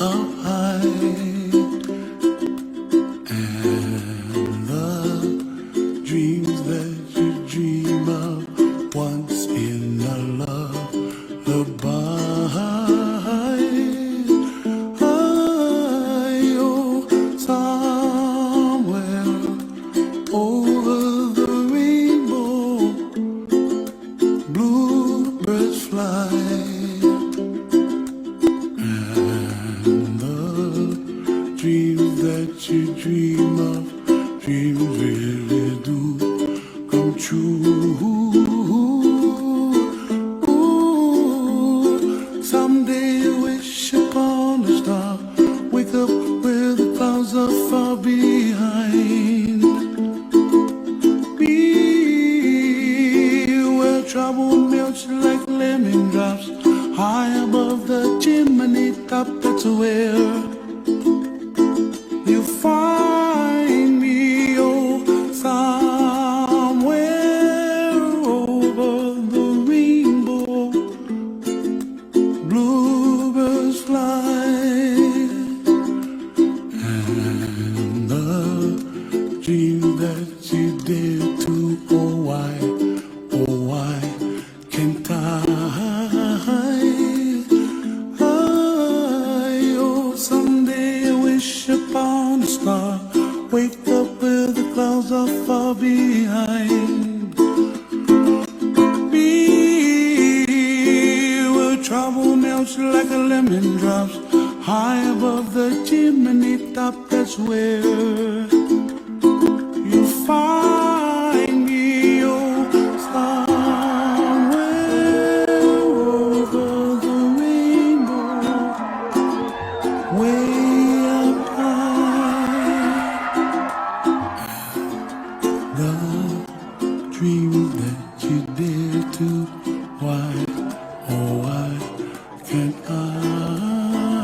up high, and the dreams that you dream of once in a lullaby. Oh, somewhere over the rainbow, bluebirds fly. Dreams that you dream of, dreams really do come true. Ooh, someday you wish upon a star, wake up where the clouds are far behind. Be where trouble melts like lemon drops, high above the chimney top. That's where you find me, oh, somewhere over the rainbow, bluebirds fly, and the dream that you dare to, oh why can't I? Someday I wish upon a star, wake up where the clouds are far behind. Be where trouble melts like a lemon drops, high above the chimney top. That's where you find me, oh, somewhere over the rainbow. Way